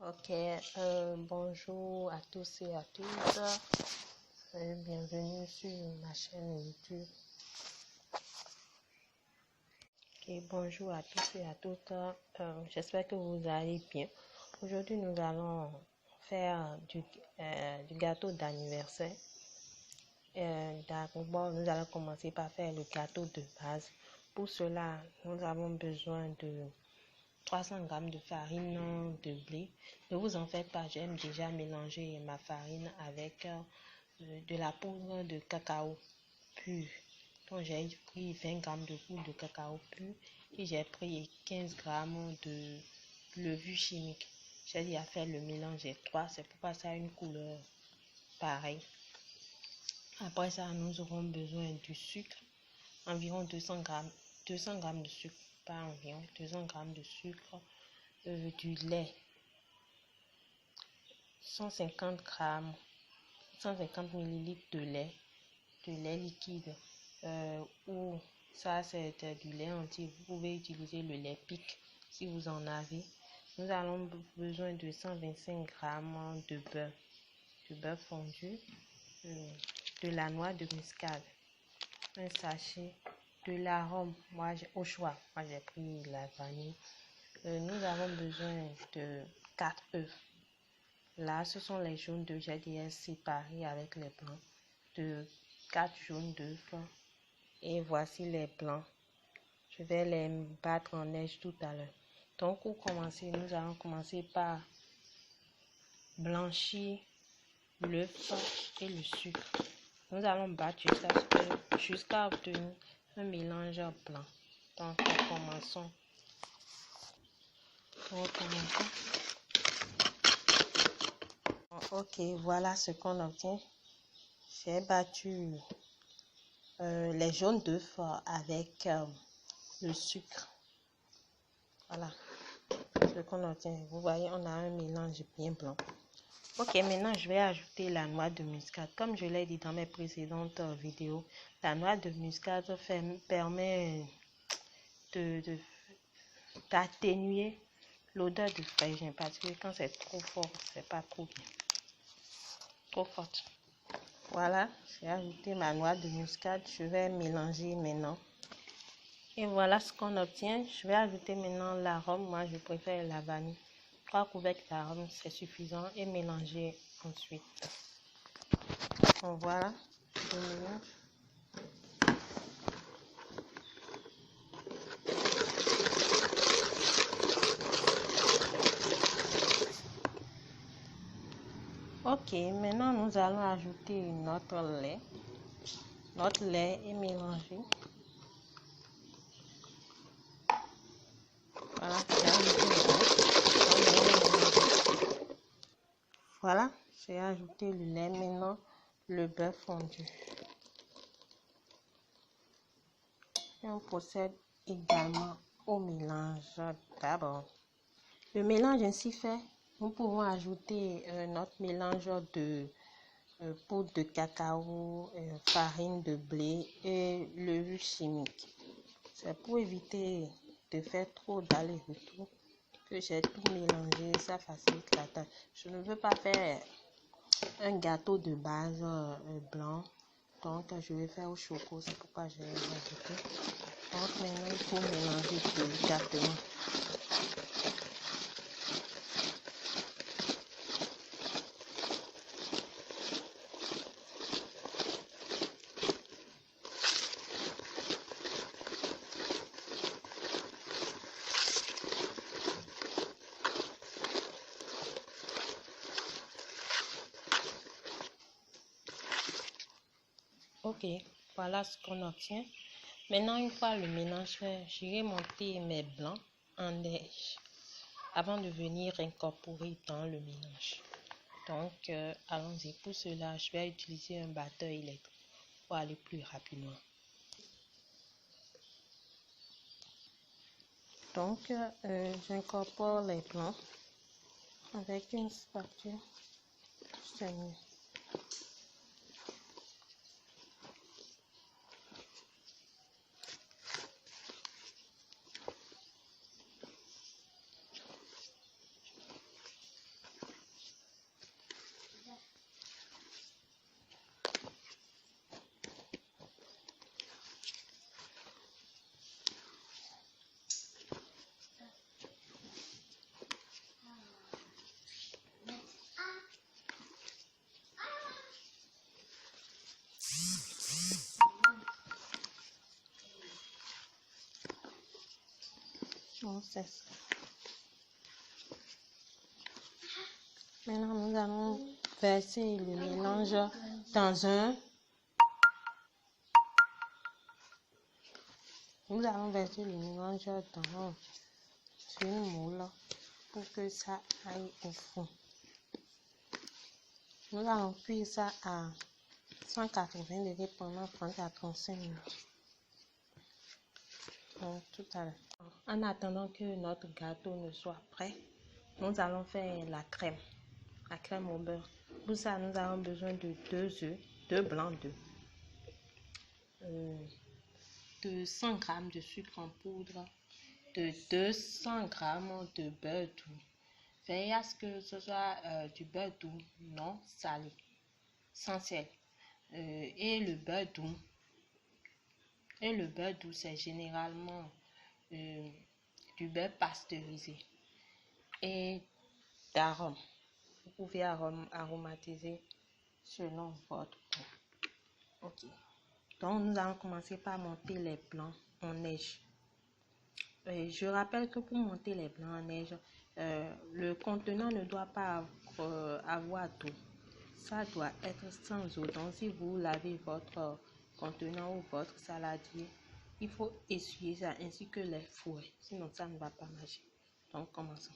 Ok, bonjour à tous et à toutes. Bienvenue sur ma chaîne YouTube. Ok, bonjour à tous et à toutes. J'espère que vous allez bien. Aujourd'hui, nous allons faire du gâteau d'anniversaire. D'abord, nous allons commencer par faire le gâteau de base. Pour cela, nous avons besoin de 300 g de farine de blé. Ne vous en faites pas, j'aime déjà mélanger ma farine avec de la poudre de cacao pur. Donc j'ai pris 20 g de poudre de cacao pur et j'ai pris 15 g de levure chimique. J'ai déjà fait le mélange des trois, c'est pour passer à une couleur pareille. Après ça, nous aurons besoin du sucre, environ 200 g de sucre, pas environ 200 g de sucre. Du lait 150 ml de lait liquide ou ça c'est du lait entier. Vous pouvez utiliser le lait pic si vous en avez. Nous allons besoin de 125 g de beurre fondu, de la noix de muscade, un sachet, de l'arôme au choix. Moi j'ai pris la vanille. Nous avons besoin de 4 œufs. Là, ce sont les jaunes d'œufs. J'ai déjà séparé avec les blancs. De 4 jaunes d'œufs. Et voici les blancs. Je vais les battre en neige tout à l'heure. Donc, pour commencer, nous allons commencer par blanchir l'œuf et le sucre. Nous allons battre jusqu'à obtenir un mélange blanc. Donc, commençons. Ok, voilà ce qu'on obtient. J'ai battu les jaunes d'œufs avec le sucre. Voilà ce qu'on obtient. Vous voyez, on a un mélange bien blanc. Ok, maintenant je vais ajouter la noix de muscade. Comme je l'ai dit dans mes précédentes vidéos, la noix de muscade permet d'atténuer l'odeur de fraîcheur, parce que quand c'est trop fort, c'est pas trop bien, trop forte. Voilà, j'ai ajouté ma noix de muscade. Je vais mélanger maintenant. Et voilà ce qu'on obtient. Je vais ajouter maintenant l'arôme. Moi, je préfère la vanille. 3 couvercles d'arôme, c'est suffisant. Et mélanger ensuite. Donc voilà, je mélange. Ok, maintenant nous allons ajouter notre lait. Notre lait est mélangé. Voilà, j'ai ajouté le lait. Voilà, j'ai ajouté le lait. Maintenant, le beurre fondu. Et on procède également au mélange d'abord. Le mélange ainsi fait, nous pouvons ajouter notre mélange de poudre de cacao, farine de blé et levure chimique. C'est pour éviter de faire trop d'aller-retour que j'ai tout mélangé, ça facilite la tâche. Je ne veux pas faire un gâteau de base blanc, donc je vais faire au chocolat, c'est pourquoi je vais rajouter. Donc maintenant il faut mélanger délicatement. Ok, voilà ce qu'on obtient. Maintenant, une fois le mélange fait, j'irai monter mes blancs en neige avant de venir incorporer dans le mélange. Donc, allons-y. Pour cela, je vais utiliser un batteur électrique pour aller plus rapidement. Donc, j'incorpore les blancs avec une spatule. C'est mieux. On cesse. Maintenant, nous allons verser le mélange dans un... Nous allons verser le mélange dans une moule pour que ça aille au fond. Nous allons cuire ça à 180 degrés pendant 30 à 35 minutes. Donc, tout à l'heure. En attendant que notre gâteau ne soit prêt, nous allons faire la crème au beurre. Pour ça, nous avons besoin de 2 œufs, 2 blancs d'œufs, de 100 g de sucre en poudre, de 200 g de beurre doux. Veillez à ce que ce soit du beurre doux non salé, sans sel. Et le beurre doux, c'est généralement du beurre pasteurisé et d'arôme. Vous pouvez aromatiser selon votre goût. Ok. Donc, nous allons commencer par monter les blancs en neige. Je rappelle que pour monter les blancs en neige, le contenant ne doit pas avoir d'eau. Ça doit être sans eau. Donc, si vous lavez votre contenant ou votre saladier, il faut essuyer ça ainsi que les fouets. Sinon, ça ne va pas marcher. Donc, commençons.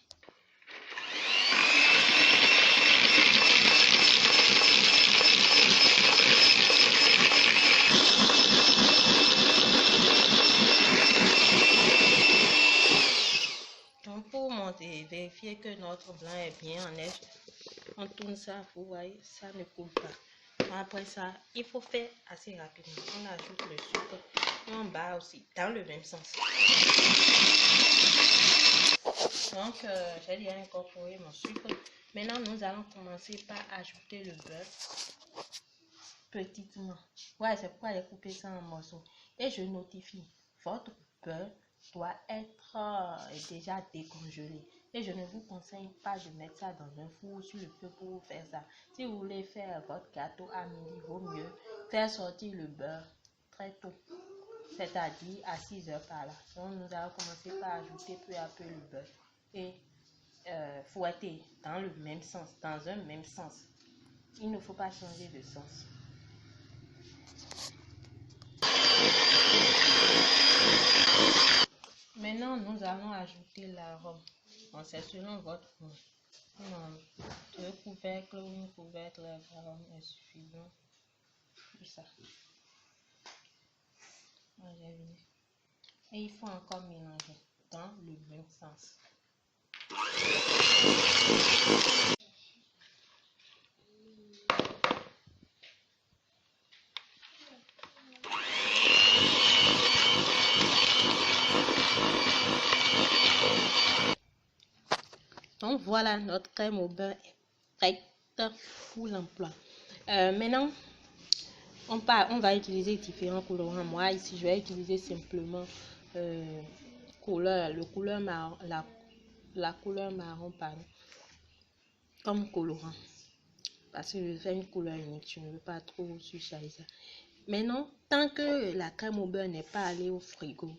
Donc, pour monter, vérifier que notre blanc est bien en neige. On tourne ça, vous voyez, ça ne coule pas. Après ça, il faut faire assez rapidement. On ajoute le sucre et on bat aussi dans le même sens. Donc, j'ai déjà incorporé mon sucre. Maintenant, nous allons commencer par ajouter le beurre petitement. Ouais, c'est pourquoi j'ai coupé ça en morceaux. Et je notifie, votre beurre doit être déjà décongelé. Et je ne vous conseille pas de mettre ça dans un four sur le feu pour faire ça. Si vous voulez faire votre gâteau à midi, il vaut mieux faire sortir le beurre très tôt, c'est-à-dire à 6 heures par là. Donc, nous allons commencer par ajouter peu à peu le beurre et fouetter dans le même sens, dans un même sens. Il ne faut pas changer de sens. Maintenant, nous allons ajouter l'arôme. Bon, c'est selon votre goût. 2 couvercles ou 1 couvercle l'arôme est suffisant. Tout ça. Et il faut encore mélanger dans le même sens. Donc voilà, notre crème au beurre est prête pour l'emploi. Maintenant, on va utiliser différents colorants. Moi, ici, je vais utiliser simplement le couleur marron, la couleur marron comme colorant. Parce que je fais une couleur unique, je ne veux pas trop surcharger ça. Maintenant, tant que la crème au beurre n'est pas allée au frigo,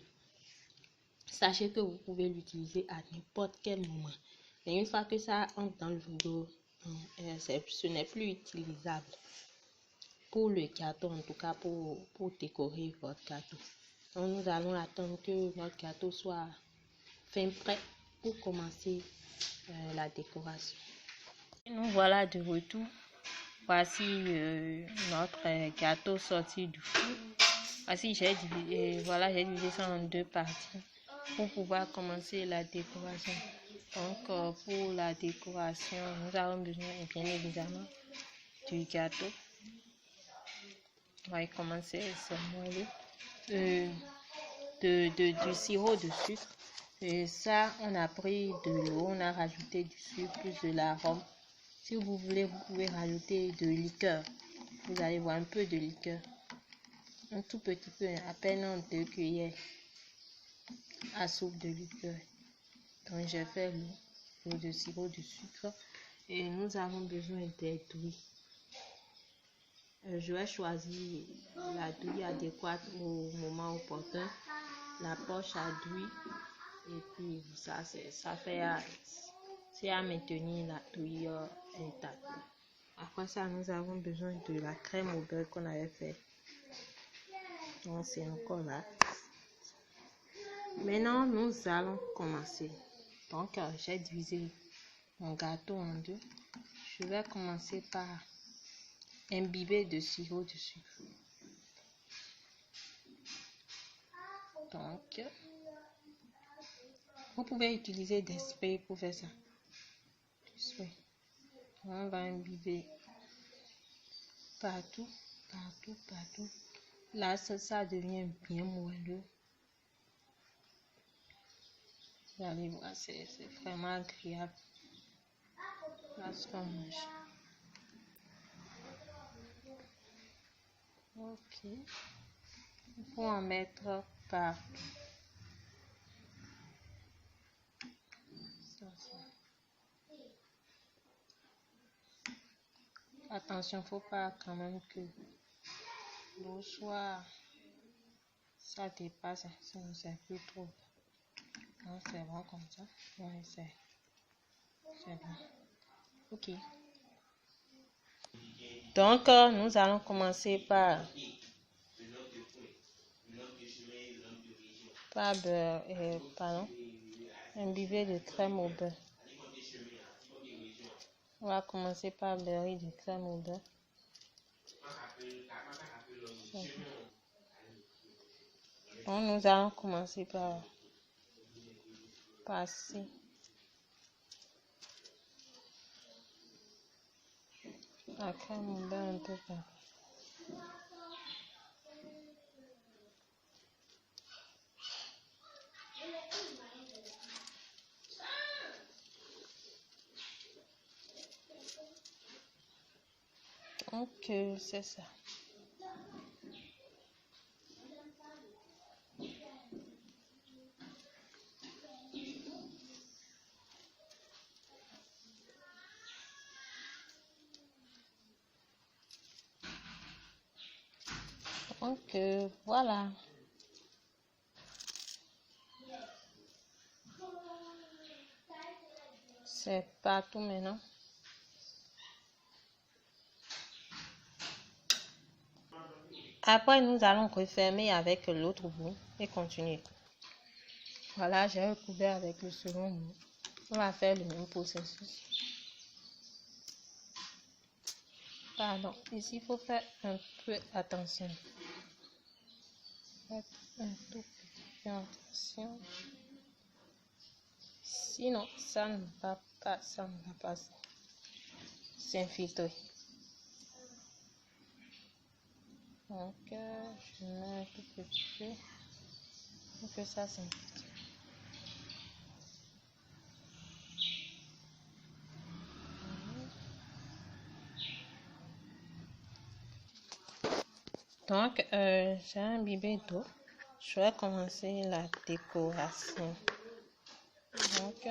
sachez que vous pouvez l'utiliser à n'importe quel moment. Mais une fois que ça entre dans le frigo, ce n'est plus utilisable pour le gâteau, en tout cas pour décorer votre gâteau. Donc, nous allons attendre que notre gâteau soit fin prêt pour commencer la décoration. Et nous voilà de retour. Voici notre gâteau sorti du four. Voici, j'ai divisé ça en 2 parties pour pouvoir commencer la décoration. Donc, pour la décoration, nous avons besoin bien évidemment du gâteau. On va y commencer seulement du sirop de sucre. Et ça, on a pris de l'eau, on a rajouté du sucre plus de l'arôme. Si vous voulez, vous pouvez rajouter de liqueur. Vous allez voir un peu de liqueur. Un tout petit peu, à peine 2 cuillères à soupe de liqueur. Donc, j'ai fait l'eau de sirop de sucre. Et nous avons besoin des douilles. Je vais choisir la douille adéquate au moment opportun. La poche à douille Et puis ça, c'est à maintenir la touille intacte. Après ça, nous avons besoin de la crème au beurre qu'on avait fait. Donc c'est encore là. Maintenant, nous allons commencer. Donc, j'ai divisé mon gâteau en deux. Je vais commencer par imbiber de sirop de sucre. Donc, vous pouvez utiliser des sprays pour faire ça. On va imbiber partout. Là, ça devient bien moelleux. Vous allez voir, c'est vraiment agréable. Lorsqu'on mange. Ok. Il faut en mettre partout. Attention, faut pas quand même que l'eau soit, ça dépasse, sinon c'est plus trop. Non, c'est bon comme ça. Ouais, c'est bon. Ok. Donc, nous allons commencer par imbiber de crème au beurre. On va commencer par beurrer de crème au beurre. Donc, nous allons commencer par passer la crème au beurre un peu partout. Donc, c'est ça. Donc, voilà. C'est partout maintenant. Après, nous allons refermer avec l'autre bout et continuer. Voilà, j'ai recouvert avec le second bout. On va faire le même processus. Pardon, ici, il faut faire un peu attention. Faites un tout petit peu attention. Sinon, ça ne va pas s'infiltrer. Donc, je mets un tout petit peu pour que ça s'infiltre. Donc, j'ai imbibé d'eau. Je vais commencer la décoration. Donc,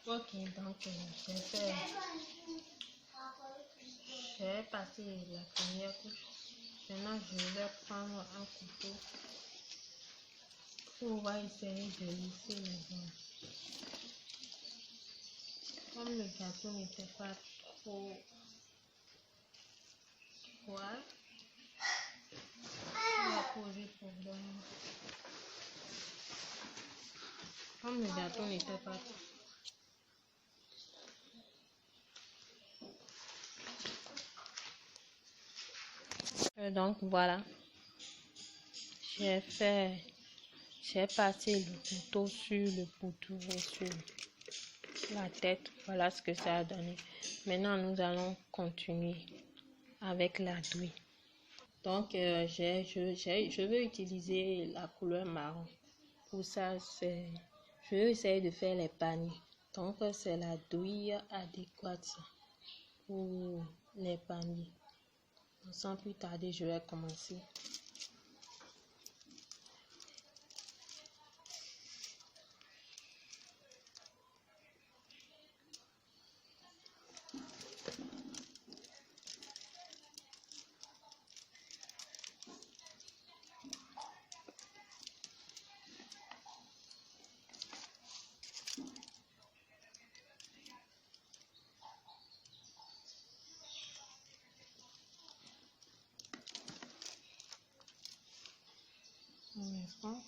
Ok, donc j'ai passé la première couche. Maintenant, je vais prendre un couteau pour on va essayer de lisser les zones. Comme le gâteau n'était pas trop froid, ça va poser problème. Comme le gâteau n'était pas trop. Donc voilà, j'ai passé le couteau sur le poteau et sur la tête. Voilà ce que ça a donné. Maintenant, nous allons continuer avec la douille. Donc, je veux utiliser la couleur marron. Pour ça, je vais essayer de faire les paniers. Donc, c'est la douille adéquate pour les paniers. Sans plus tarder, je vais commencer. Un instant.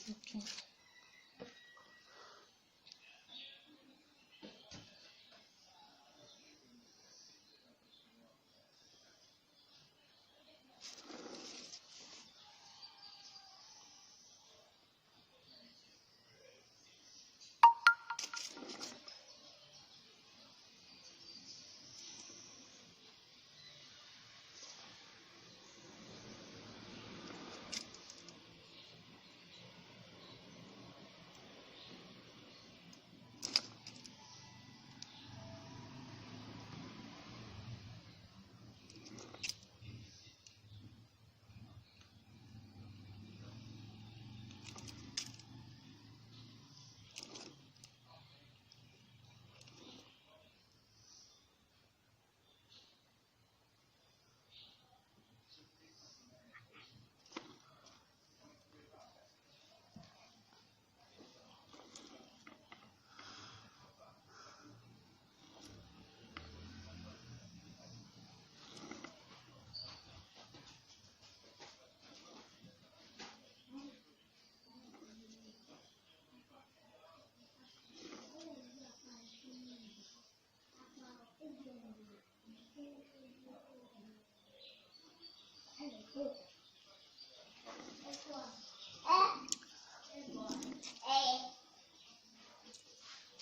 Ok.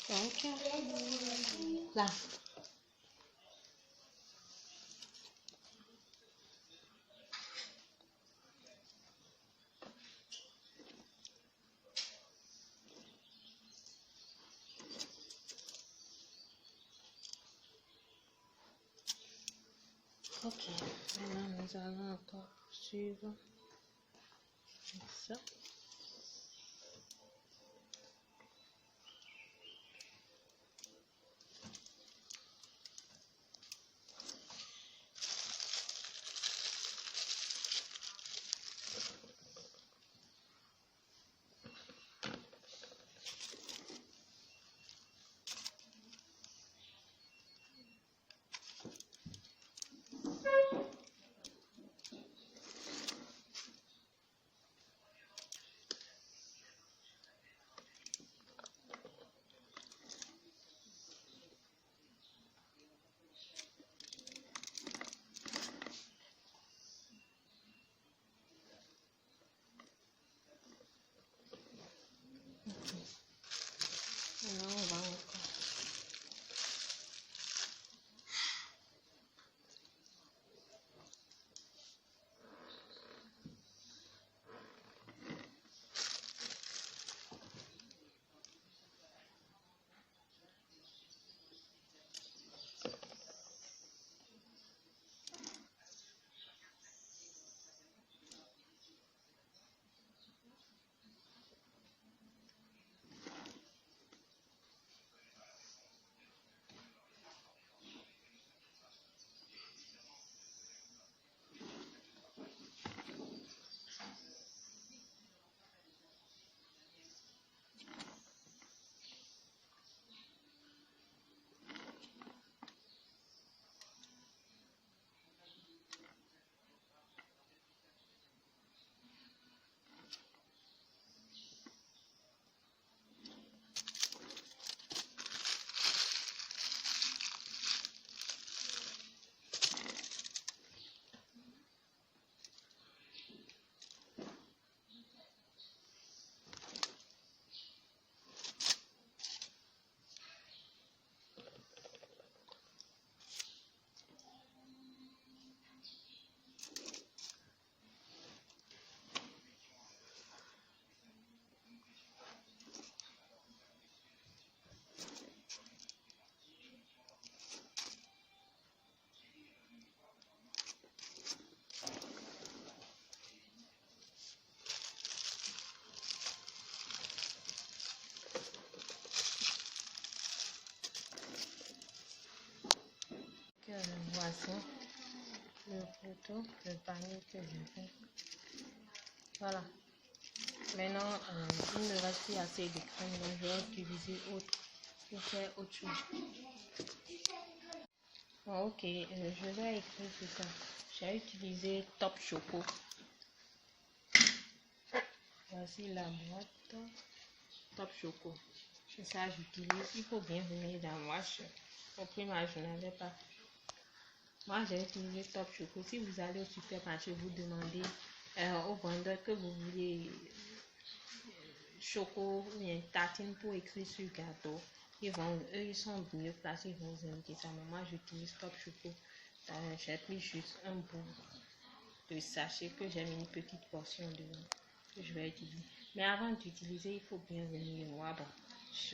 Donc, là. Ok, maintenant nous allons encore poursuivre avec ça. Voici le photo, le panier que je fais. Voilà. Maintenant, il ne reste plus assez de crème, donc je vais utiliser autre pour faire autre chose. Bon, ok, je vais écrire tout ça. J'ai utilisé Top Choco. Voici la boîte Top Choco. C'est ça j'utilise. Il faut bien venir dans moi. Au primaire, je n'avais pas. Moi, j'ai utilisé Top Choco. Si vous allez au supermarché, vous demandez au vendeur que vous voulez choco ou bien tartine pour écrire sur le gâteau. Eux, ils sont mieux placés, ils vont vous indiquer ça. Mais moi, j'utilise Top Choco. J'ai pris juste un bout de sachet que j'ai mis une petite portion dedans que je vais utiliser. Mais avant d'utiliser, il faut bien venir voir. Bon,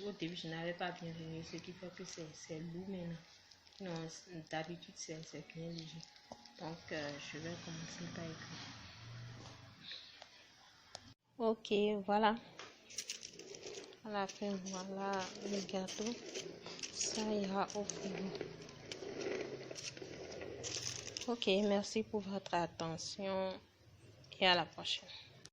au début, je n'avais pas bien venu, ce qui fait que c'est lourd maintenant. Non, d'habitude, c'est bien léger. Donc, je vais commencer par écrire. Ok, voilà. À la fin, voilà le gâteau. Ça ira au frigo. Ok, merci pour votre attention et à la prochaine.